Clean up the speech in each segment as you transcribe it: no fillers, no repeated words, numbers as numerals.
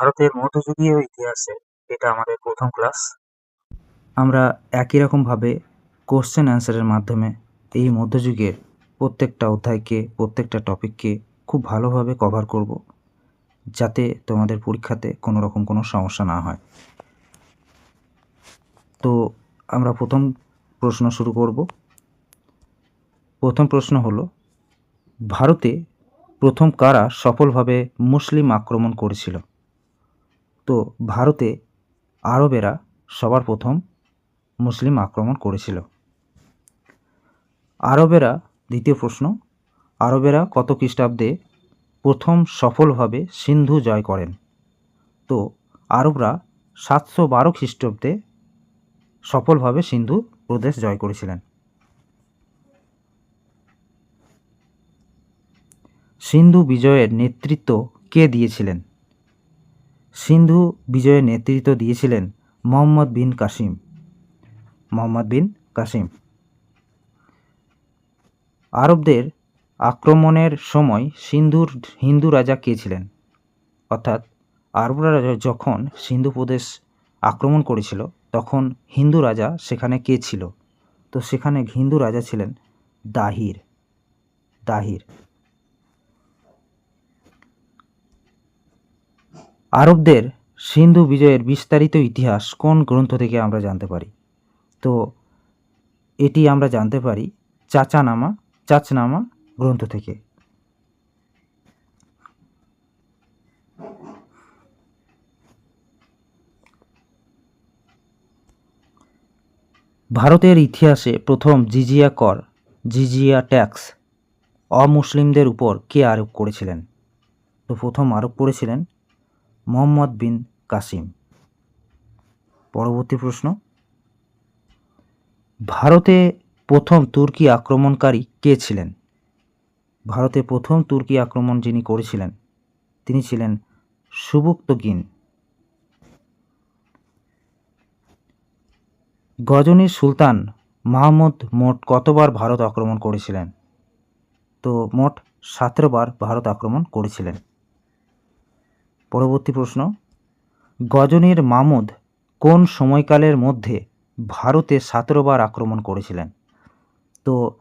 ভারতের মধ্যযুগীয় ইতিহাসে এটা আমাদের প্রথম ক্লাস। আমরা একই রকমভাবে কোশ্চেন অ্যান্সারের মাধ্যমে এই মধ্যযুগের প্রত্যেকটা অধ্যায়কে, প্রত্যেকটা টপিককে খুব ভালোভাবে কভার করব, যাতে তোমাদের পরীক্ষাতে কোনো রকম কোনো সমস্যা না হয়। তো আমরা প্রথম প্রশ্ন শুরু করব। প্রথম প্রশ্ন হলো, ভারতে প্রথম কারা সফলভাবে মুসলিম আক্রমণ করেছিল? তো ভারতে আরবেরা সবার প্রথম মুসলিম আক্রমণ করেছিল। আরবেরা, দ্বিতীয় প্রশ্ন, আরবেরা কত খ্রিস্টাব্দে প্রথম সফলভাবে সিন্ধু জয় করেন? তো আরবরা 712 খ্রিস্টাব্দে সফলভাবে সিন্ধু প্রদেশ জয় করেছিলেন। সিন্ধু বিজয়ের নেতৃত্ব কে দিয়েছিলেন? সিন্ধু বিজয়ের নেতৃত্ব দিয়েছিলেন মোহাম্মদ বিন কাসিম। মোহাম্মদ বিন কাসিম। আরবদের আক্রমণের সময় সিন্ধুর হিন্দু রাজা কে ছিলেন? অর্থাৎ আরবরা যখন সিন্ধু প্রদেশ আক্রমণ করেছিল তখন হিন্দু রাজা সেখানে কে ছিল? তো সেখানে হিন্দু রাজা ছিলেন দাহির। দাহির। আরবদের সিন্ধু বিজয়ের বিস্তারিত ইতিহাস কোন গ্রন্থ থেকে আমরা জানতে পারি? তো এটি আমরা জানতে পারি চাচনামা গ্রন্থ থেকে। ভারতের ইতিহাসে প্রথম জিজিয়া ট্যাক্স অমুসলিমদের উপর কে আরোপ করেছিলেন? তো প্রথম আরোপ করেছিলেন মোহাম্মদ বিন কাসিম। পরবর্তী প্রশ্ন, ভারতে প্রথম তুর্কি আক্রমণকারী কে ছিলেন? ভারতে প্রথম তুর্কি আক্রমণ যিনি করেছিলেন তিনি ছিলেন সুবুক্তগিন। গজনির সুলতান মাহমুদ মোট কতবার ভারত আক্রমণ করেছিলেন? তো মোট 17 বার ভারত আক্রমণ করেছিলেন। পরবর্তী প্রশ্ন, গজনির মাহমুদ কোন সময়কালের মধ্যে ভারতে 17 বার আক্রমণ করেছিলেন? তো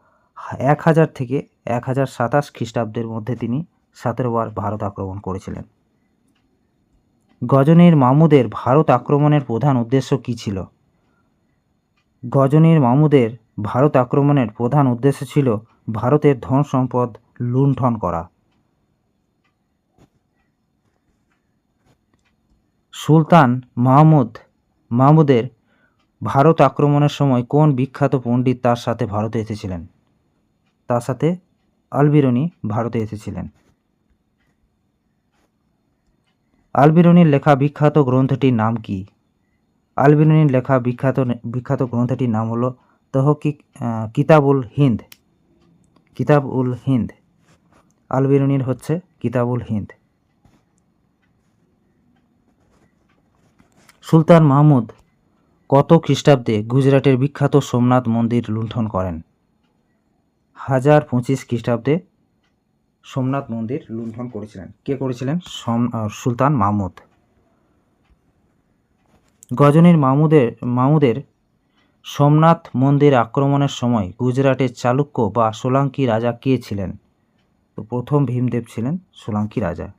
1000 থেকে 1027 খ্রিস্টাব্দের মধ্যে তিনি 17 বার ভারত আক্রমণ করেছিলেন। গজনির মাহমুদের ভারত আক্রমণের প্রধান উদ্দেশ্য কী ছিল? গজনির মাহমুদের ভারত আক্রমণের প্রধান উদ্দেশ্য ছিল ভারতের ধন সম্পদ লুণ্ঠন করা। সুলতান মাহমুদের ভারত আক্রমণের সময় কোন বিখ্যাত পণ্ডিত তার সাথে ভারতে এসেছিলেন? তার সাথে আল-বিরুনি ভারতে এসেছিলেন। আল-বিরুনির লেখা বিখ্যাত গ্রন্থটির নাম কি? আল-বিরুনির লেখা বিখ্যাত গ্রন্থটির নাম হলো কিতাবুল হিন্দ। আল-বিরুনির হচ্ছে কিতাবুল হিন্দ। সুলতান মাহমুদ কত খ্রিস্টাব্দে গুজরাটের বিখ্যাত সোমনাথ মন্দির লুণ্ঠন করেন? 1025 খ্রিস্টাব্দে সোমনাথ মন্দির লুণ্ঠন করেছিলেন। কে করেছিলেন? সুলতান মাহমুদ। গজনির মাহমুদের সোমনাথ মন্দির আক্রমণের সময় গুজরাটের চালুক্য বা সোলাঙ্কি রাজা কে ছিলেন? তো প্রথম ভীমদেব ছিলেন সোলাঙ্কি রাজা।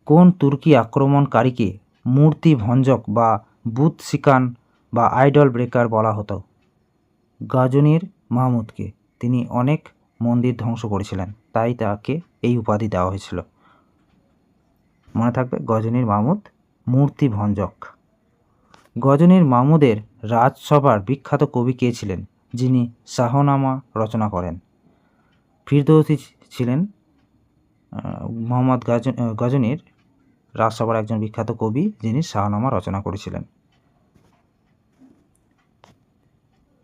কোন তুর্কি আক্রমণকারীকে মূর্তি ভঞ্জক বা বুত শিকান বা আইডল ব্রেকার বলা হতো? গজনির মাহমুদকে। তিনি অনেক মন্দির ধ্বংস করেছিলেন, তাই তাকে এই উপাধি দেওয়া হয়েছিল। মনে থাকবে, গজনির মাহমুদ মূর্তি ভঞ্জক। গজনির মাহমুদের রাজসভার বিখ্যাত কবি কে ছিলেন যিনি শাহনামা রচনা করেন? ফিরদৌসী ছিলেন মোহাম্মদ গজনির রাজসভার একজন বিখ্যাত কবি যিনি শাহনামা রচনা করেছিলেন।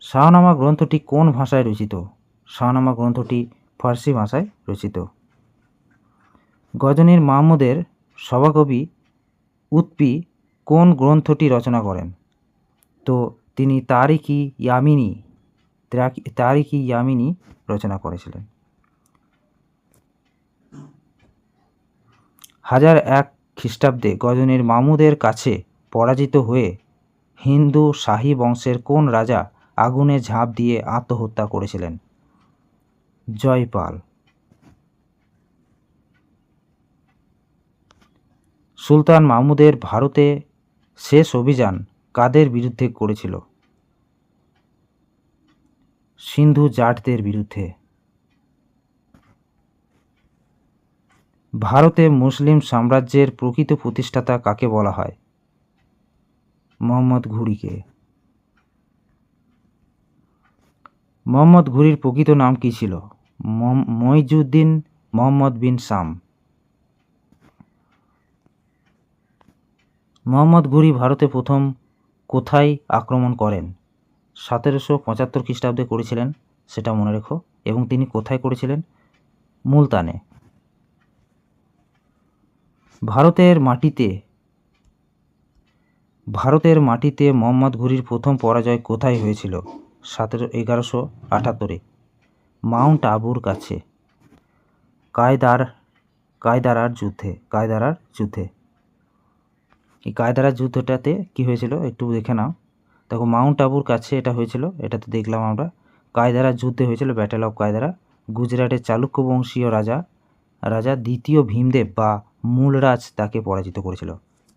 শাহনামা গ্রন্থটি কোন ভাষায় রচিত? শাহনামা গ্রন্থটি ফার্সি ভাষায় রচিত। গজনির মাহমুদের সভাকবি উৎপি কোন গ্রন্থটি রচনা করেন? তো তিনি তারিখ-ই ইয়ামিনী রচনা করেছিলেন। 1001 খ্রিস্টাব্দে গজনীর মামুদের কাছে পরাজিত হয়ে হিন্দু শাহী বংশের কোন রাজা আগুনে ঝাঁপ দিয়ে আত্মহত্যা করেছিলেন? জয়পাল। সুলতান মাহমুদের ভারতে শেষ অভিযান কাদের বিরুদ্ধে করেছিল? সিন্ধু জাটদের বিরুদ্ধে। ভারতে মুসলিম সাম্রাজ্যের প্রকৃত প্রতিষ্ঠাতা কাকে বলা হয়? মোহাম্মদ ঘুরিকে। মোহাম্মদ ঘুরির প্রকৃত নাম কী ছিল? মইজুদ্দিন মোহাম্মদ বিন শাম। মোহাম্মদ ঘুরি ভারতে প্রথম কোথায় আক্রমণ করেন? 1775 খ্রিস্টাব্দে করেছিলেন, সেটা মনে রেখো। এবং তিনি কোথায় করেছিলেন? মুলতানে। ভারতের মাটিতে মোহাম্মদ ঘুরির প্রথম পরাজয় কোথায় হয়েছিল? 1178-এ মাউন্ট আবুর কাছে কায়দারার যুদ্ধে। এই কায়দারার যুদ্ধটাতে কি হয়েছিল একটু দেখে নাও। দেখো, মাউন্ট আবুর কাছে এটা হয়েছিল, এটাতে দেখলাম আমরা। কায়দারার যুদ্ধে হয়েছিল, ব্যাটেল অফ কায়দারা। গুজরাটের চালুক্য বংশীয় রাজা দ্বিতীয় ভীমদেব বা মূলরাজ তাকে পরাজিত করেছিল।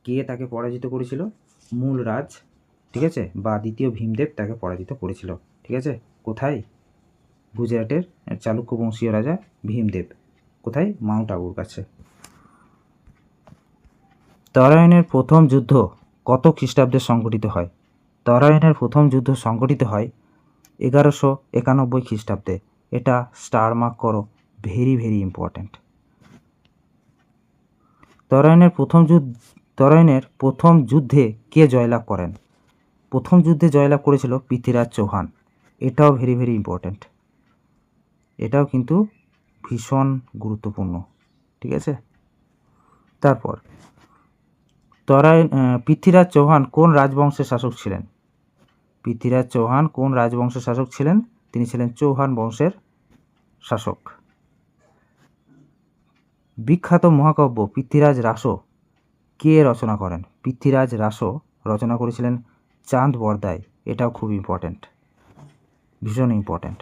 কে তাকে পরাজিত করেছিল? মূলরাজ, ঠিক আছে, বা দ্বিতীয় ভীমদেব তাকে পরাজিত করেছিল। ঠিক আছে, কোথায়? গুজরাটের চালুক্য বংশীয় রাজা ভীমদেব। কোথায়? মাউন্ট আবুর কাছে। তরাইনের প্রথম যুদ্ধ কত খ্রিস্টাব্দে সংঘটিত হয়? তরাইনের প্রথম যুদ্ধ সংঘটিত হয় 1191 খ্রিস্টাব্দে। এটা স্টার মার্ক করো, ভেরি ভেরি ইম্পর্ট্যান্ট। তরাইনের প্রথম যুদ্ধে কে জয়লাভ করেন? প্রথম যুদ্ধে জয়লাভ করেছিল পৃথ্বীরাজ চৌহান। এটাও ভেরি ভেরি ইম্পর্ট্যান্ট, এটাও কিন্তু ভীষণ গুরুত্বপূর্ণ। ঠিক আছে, তারপর পৃথ্বীরাজ চৌহান কোন রাজবংশের শাসক ছিলেন? পৃথ্বীরাজ চৌহান কোন রাজবংশের শাসক ছিলেন? তিনি ছিলেন চৌহান বংশের শাসক। বিখ্যাত মহাকাব্য পৃথ্বীরাজ রাসো কে রচনা করেন? পৃথ্বীরাজ রাসো রচনা করেছিলেন চাঁদ বরদাই। এটাও খুব ইম্পর্ট্যান্ট, ভীষণ ইম্পর্ট্যান্ট।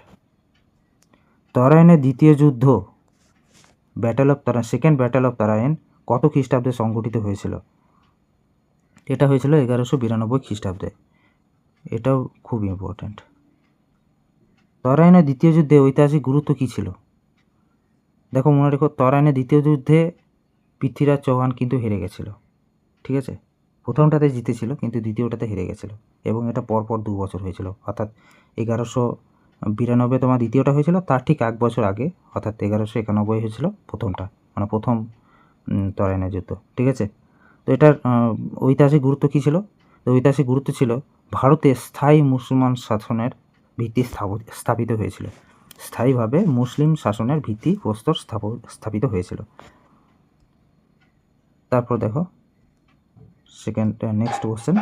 তরাইনের দ্বিতীয় যুদ্ধ সেকেন্ড ব্যাটেল অফ তরাইন কত খ্রিস্টাব্দে সংঘটিত হয়েছিল? এটা হয়েছিল 1192 খ্রিস্টাব্দে। এটাও খুব ইম্পর্ট্যান্ট। তরাইনের দ্বিতীয় যুদ্ধে ঐতিহাসিক গুরুত্ব কী ছিল? দেখো, মনে রেখো, তরাইনের দ্বিতীয় যুদ্ধে পৃথ্বীরাজ চৌহান কিন্তু হেরে গেছিল। ঠিক আছে, প্রথমটাতে জিতেছিল কিন্তু দ্বিতীয়টাতে হেরে গেছিল, এবং এটা পরপর 2 বছর হয়েছিল। অর্থাৎ 1192 তোমার দ্বিতীয়টা হয়েছিল, তার ঠিক 1 বছর আগে অর্থাৎ 1191 হয়েছিল প্রথমটা, মানে প্রথম তরাইনের যুদ্ধ। ঠিক আছে, তো এটার ঐতিহাসিক গুরুত্ব কী ছিল? তো ঐতিহাসিক গুরুত্ব ছিল ভারতে স্থায়ী মুসলমান শাসনের ভিত্তি স্থাপিত হয়েছিল। স্থায়ীভাবে মুসলিম শাসনের ভিত্তি প্রস্তর স্থাপিত হয়েছিল। তারপর দেখো নেক্সট কোশ্চেন।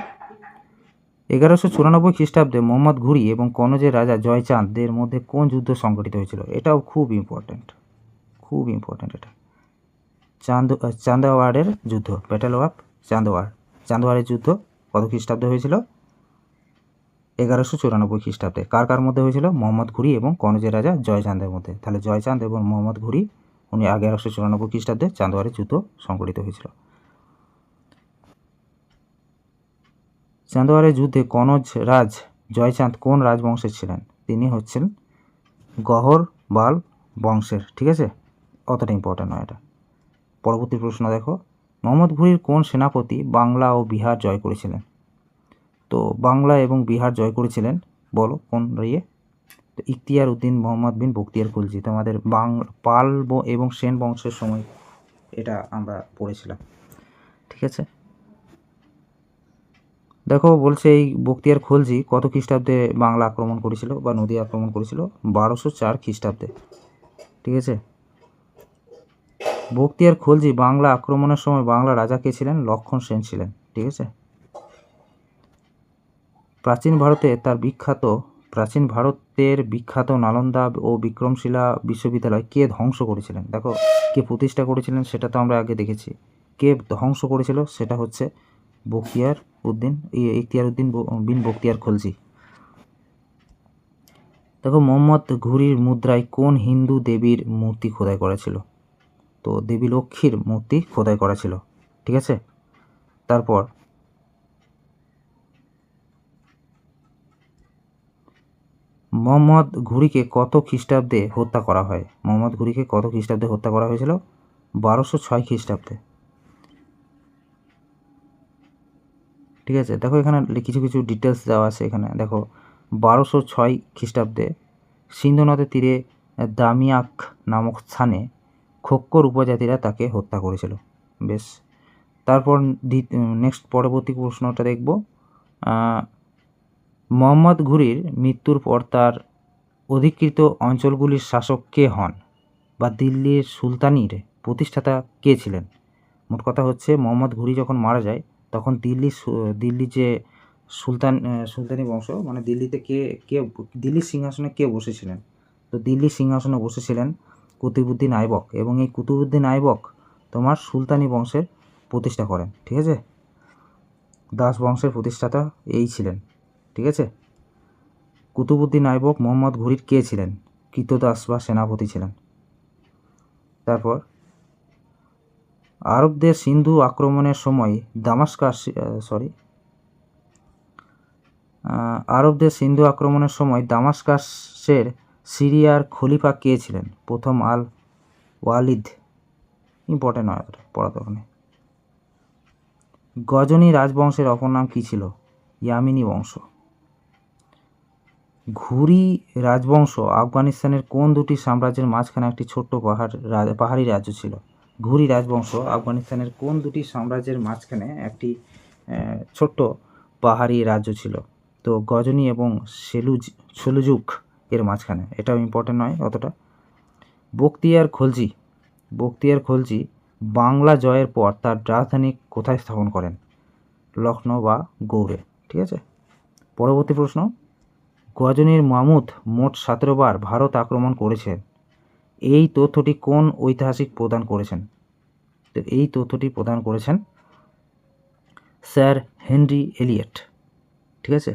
1194 খ্রিস্টাব্দে মোহাম্মদ ঘুরি এবং কনৌজের রাজা জয়চাঁদের মধ্যে কোন যুদ্ধ সংঘটিত হয়েছিল? এটাও খুব ইম্পর্ট্যান্ট, খুব ইম্পর্ট্যান্ট। এটা চান্দওয়ারের যুদ্ধ, ব্যাটেল অফ চান্দওয়ারের যুদ্ধ কত খ্রিস্টাব্দে হয়েছিল? 1194 খ্রিস্টাব্দে। কার মধ্যে হয়েছিল? মোহাম্মদ ঘুরি এবং কনৌজের রাজা জয়চাঁদের মধ্যে। তাহলে জয়চাঁদ এবং মোহাম্মদ ঘুরি, উনি 1194 খ্রিস্টাব্দে চান্দওয়ারের যুদ্ধ সংঘটিত হয়েছিল। চান্দওয়ারের যুদ্ধে কনৌজ রাজ জয়চাঁদ কোন রাজবংশের ছিলেন? তিনি হচ্ছেন গহরবাল বংশের। ঠিক আছে, অতটা ইম্পর্ট্যান্ট নয় এটা। পরবর্তী প্রশ্ন দেখো, মোহাম্মদ ঘুরির কোন সেনাপতি বাংলা ও বিহার জয় করেছিলেন? তো বাংলা এবং বিহার জয় করেছিলেন, বলো কোন ইয়ে? তো ইখতিয়ার উদ্দিন মোহাম্মদ বিন বখতিয়ার খলজি। তোমাদের পাল এবং সেন বংশের সময় এটা আমরা পড়েছিলাম। ঠিক আছে, দেখো বলছে এই বখতিয়ার খলজি কত খ্রিস্টাব্দে বাংলা আক্রমণ করেছিল বা নদী আক্রমণ করেছিল? 1204 খ্রিস্টাব্দে। ঠিক আছে, বখতিয়ার খলজি বাংলা আক্রমণের সময় বাংলা রাজা কে ছিলেন? লক্ষণ সেন ছিলেন। ঠিক আছে, প্রাচীন ভারতের বিখ্যাত নালন্দা ও বিক্রমশিলা বিশ্ববিদ্যালয় কে ধ্বংস করেছিলেন? দেখো, কে প্রতিষ্ঠা করেছিলেন সেটা তো আমরা আগে দেখেছি। কে ধ্বংস করেছিল সেটা হচ্ছে ইখতিয়ার উদ্দিন বিন বখতিয়ার খলজি। দেখো, মোহাম্মদ ঘুরির মুদ্রায় কোন হিন্দু দেবীর মূর্তি খোদাই করা ছিল? তো দেবী লক্ষ্মীর মূর্তি খোদাই করা ছিল, ঠিক আছে। তারপর মোহাম্মদ ঘুরিকে কত খ্রিস্টাব্দে হত্যা করা হয়? মোহাম্মদ ঘুরিকে কত খ্রিস্টাব্দে হত্যা করা হয়েছিল? 1206 খ্রিস্টাব্দে, ঠিক আছে। দেখো এখানে কিছু কিছু ডিটেলস দেওয়া আছে। এখানে দেখো 1206 খ্রিস্টাব্দে সিন্ধু নদের তীরে দামিয়াক নামক স্থানে খোক্কর উপজাতিরা তাকে হত্যা করেছিল। বেশ, তারপর নেক্সট পরবর্তী প্রশ্নটা দেখব। মোহাম্মদ ঘুরির মৃত্যুর পর তার অধিকৃত অঞ্চলগুলির শাসক কে হন, বা দিল্লির সুলতানির প্রতিষ্ঠাতা কে ছিলেন? মোট কথা হচ্ছে মোহাম্মদ ঘুরি যখন মারা যায় তখন দিল্লি যে সুলতানি বংশ, মানে দিল্লিতে দিল্লির সিংহাসনে কে বসেছিলেন? তো দিল্লির সিংহাসনে বসেছিলেন কুতুবউদ্দিন আইবক, এবং এই কুতুবউদ্দিন আইবক তোমার সুলতানি বংশের প্রতিষ্ঠা করেন, ঠিক আছে। দাস বংশের প্রতিষ্ঠাতা এই ছিলেন, ঠিক আছে। কুতুবউদ্দিন আইবক মোহাম্মদ ঘুরির কে ছিলেন? কৃতদাস বা সেনাপতি ছিলেন। তারপর আরবদের সিন্ধু আক্রমণের সময় দামাস্কাসের সিরিয়ার খলিফা কে ছিলেন? প্রথম আল ওয়ালিদ। ইম্পর্টেন্ট নয়, পড়া দরকার নেই। গজনী রাজবংশের অপর নাম কী ছিল? ইয়ামিনী বংশ। ঘুরি রাজবংশ আফগানিস্তানের কোন দুটি সাম্রাজ্যের মাঝখানে একটি ছোট্ট পাহাড়ি রাজ্য ছিল? ঘুরি রাজবংশ আফগানিস্তানের কোন দুটি সাম্রাজ্যের মাঝখানে একটি ছোট্ট পাহাড়ি রাজ্য ছিল? তো গজনী এবং সেলুজুক এর মাঝখানে। এটাও ইম্পর্টেন্ট নয় অতটা। বখতিয়ার খলজি বাংলা জয়ের পর তার রাজধানী কোথায় স্থাপন করেন? লখনৌ বা গৌড়ে, ঠিক আছে। পরবর্তী প্রশ্ন, গজনীর মাহমুদ মোট 17 বার ভারত আক্রমণ করেছেন, এই তথ্যটি কোন ঐতিহাসিক প্রদান করেছেন? তো এই তথ্যটি প্রদান করেছেন স্যার হেনরি এলিয়ট, ঠিক আছে।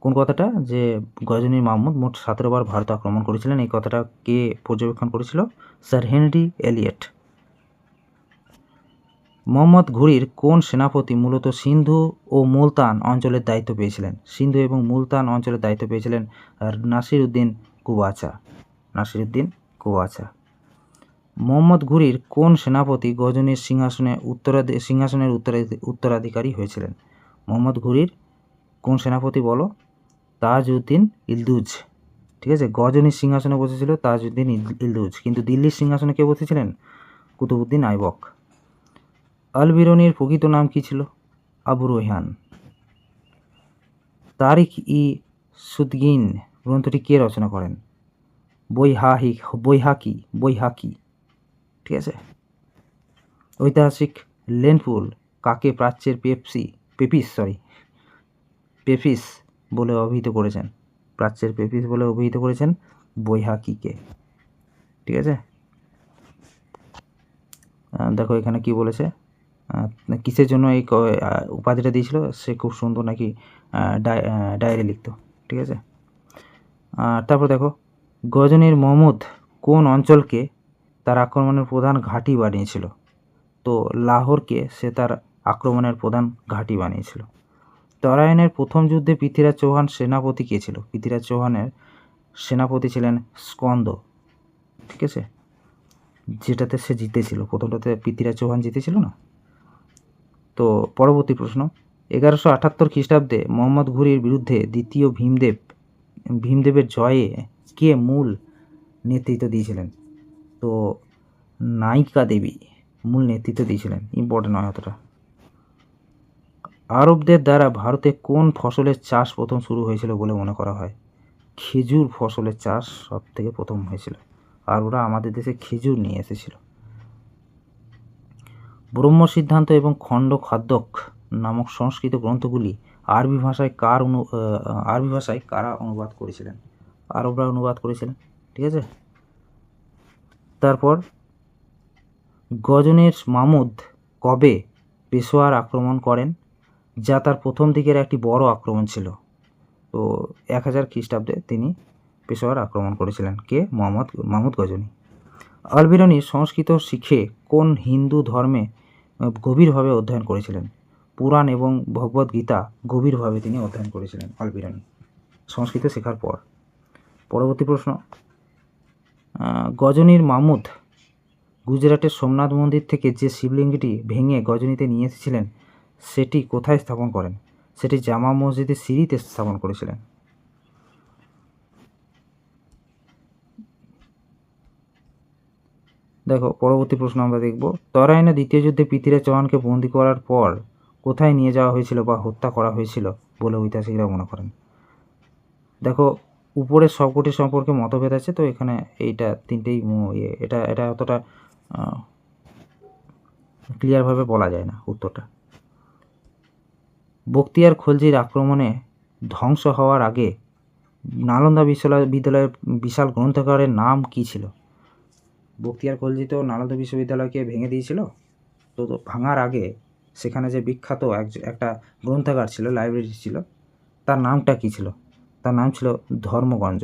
কোন কথাটা? যে গজনীর মাহমুদ মোট 17 বার ভারত আক্রমণ করেছিলেন, এই কথাটা কে পর্যবেক্ষণ করেছিল? Sir Henry Elliot. মোহাম্মদ ঘুরির কোন সেনাপতি মূলত সিন্ধু ও মুলতান অঞ্চলের দায়িত্ব পেয়েছিলেন? সিন্ধু এবং মুলতান অঞ্চলের দায়িত্ব পেয়েছিলেন নাসিরউদ্দিন কুবাচা। মোহাম্মদ ঘুরির কোন সেনাপতি গজনীর সিংহাসনের উত্তরাধিকারী হয়েছিলেন? মোহাম্মদ ঘুরির কোন সেনাপতি বলো? তাজউদ্দিন ইলদুজ, ঠিক আছে। গজনীর সিংহাসনে বসেছিল তাজউদ্দিন ইলদুজ, কিন্তু দিল্লির সিংহাসনে কে বসেছিলেন? কুতুবউদ্দিন আইবক। আল বিরুনির প্রকৃত নাম কি ছিল? আবু রৈহান। তারিখ ই সুদগিন গ্রন্থটি কে রচনা করেন? বৈহাকি, ঠিক আছে। ঐতিহাসিক লেনপুল কাকে প্রাচ্যের পেপিস বলে অভিহিত করেছেন? প্রাচ্যের পেপিস বলে অভিহিত করেছেন বৈহাকিকে, ঠিক আছে। দেখো এখানে কি বলেছে, কিসের জন্য এই উপাধিটা দিয়েছিল? সে খুব সুন্দর নাকি ডায়েরি লিখত, ঠিক আছে। তারপর দেখো, গজনীর মাহমুদ কোন অঞ্চলকে তার আক্রমণের প্রধান ঘাঁটি বানিয়েছিল? তো লাহোরকে সে তার আক্রমণের প্রধান ঘাঁটি বানিয়েছিল। তরাইনের প্রথম যুদ্ধে পৃথ্বীরাজ চৌহান সেনাপতি কে ছিল? পৃথ্বীরাজ চৌহানের সেনাপতি ছিলেন স্কন্দ, ঠিক আছে। যেটাতে সে জিতেছিল, প্রথমটাতে পৃথ্বীরাজ চৌহান জিতেছিল না। তো পরবর্তী প্রশ্ন, 1178 খ্রিস্টাব্দে মোহাম্মদ ঘুরির বিরুদ্ধে দ্বিতীয় ভীমদেবের জয়ে কে মূল নেতৃত্ব দিয়েছিলেন? তো নায়িকা দেবী মূল নেতৃত্ব দিয়েছিলেন। ইম্পর্টেন্ট নয় অতটা। আরবদের দ্বারা ভারতে কোন ফসলের চাষ প্রথম শুরু হয়েছিল বলে মনে করা হয়? খেজুর ফসলের চাষ সব থেকে প্রথম হয়েছিল, আর ওরা আমাদের দেশে খেজুর নিয়ে এসেছিল। ব্রহ্ম সিদ্ধান্ত এবং খণ্ড খাদ্যক নামক সংস্কৃত গ্রন্থগুলি আরবি ভাষায় কারা অনুবাদ করেছিলেন? আরবরা অনুবাদ করেছিলেন, ঠিক আছে। তারপর গজনীর মাহমুদ কবে পেশোয়ার আক্রমণ করেন, যা তার প্রথম দিকের একটি বড় আক্রমণ ছিল? তো 1000 খ্রিস্টাব্দে তিনি পেশোয়ার আক্রমণ করেছিলেন। কে? মাহমুদ গজনী। আল বিরুনি সংস্কৃত শিখে কোন হিন্দু ধর্মে গভীরভাবে অধ্যয়ন করেছিলেন? পুরাণ এবং ভগবদ গীতা গভীরভাবে তিনি অধ্যয়ন করেছিলেন আল বিরুনি সংস্কৃত শেখার পর। পরবর্তী প্রশ্ন, গজনীর মাহমুদ গুজরাটের সোমনাথ মন্দির থেকে যে শিবলিঙ্গটি ভেঙে গজনীতে নিয়ে এসেছিলেন সেটি কোথায় স্থাপন করেন? সেটি জামা মসজিদের সিঁড়িতে স্থাপন করেছিলেন। দেখো পরবর্তী প্রশ্ন আমরা দেখব, তরাইনা দ্বিতীয় যুদ্ধে পৃথ্বীরাজ চৌহানকে বন্দী করার পর কোথায় নিয়ে যাওয়া হয়েছিল বা হত্যা করা হয়েছিল বলে ঐতিহাসিকরা মনে করেন? দেখো উপরের সবকটি সম্পর্কে মতভেদ আছে, তো এখানে এইটা তিনটেই এটা অতটা ক্লিয়ারভাবে বলা যায় না উত্তরটা। বখতিয়ার খলজির আক্রমণে ধ্বংস হওয়ার আগে নালন্দা বিশ্ববিদ্যালয়ের বিশাল গ্রন্থাগারের নাম কী ছিল? বখতিয়ার খলজি তো নালন্দা বিশ্ববিদ্যালয়কে ভেঙে দিয়েছিল, তো ভাঙার আগে সেখানে যে বিখ্যাত একটা গ্রন্থাগার ছিল, লাইব্রেরি ছিল, তার নামটা কী ছিল? তার নাম ছিল ধর্মগঞ্জ।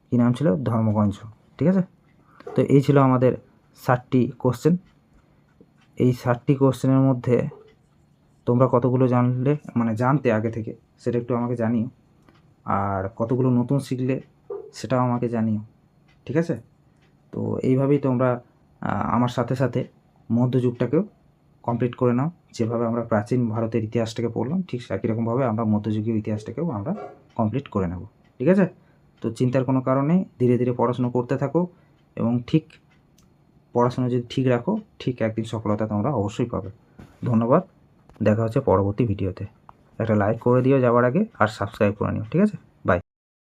কী নাম ছিল? ধর্মগঞ্জ। ঠিক আছে, তো এই ছিল আমাদের 60টি কোশ্চেন। এই 60টি কোশ্চেনের মধ্যে তোমরা কতগুলো জানলে, মানে জানতে আগে থেকে, সেটা একটু আমাকে জানিও, আর কতগুলো নতুন শিখলে সেটাও আমাকে জানিও। ঠিক আছে, তো এইভাবেই তোমরা আমার সাথে সাথে মধ্যযুগটাকেও কমপ্লিট করে নাও। যেভাবে আমরা প্রাচীন ভারতের ইতিহাসটাকে পড়লাম, ঠিক একই রকমভাবে আমরা মধ্যযুগীয় ইতিহাসটাকেও আমরা কমপ্লিট করে নেব। ঠিক আছে, তো চিন্তার কোনো কারণে ধীরে ধীরে পড়াশুনো করতে থাকো, এবং ঠিক পড়াশোনা যদি ঠিক রাখো, ঠিক একদিন সফলতা তোমরা অবশ্যই পাবে। ধন্যবাদ, দেখা হচ্ছে পরবর্তী ভিডিওতে। একটা লাইক করে দিও যাওয়ার আগে, আর সাবস্ক্রাইব করে নিও। ঠিক আছে।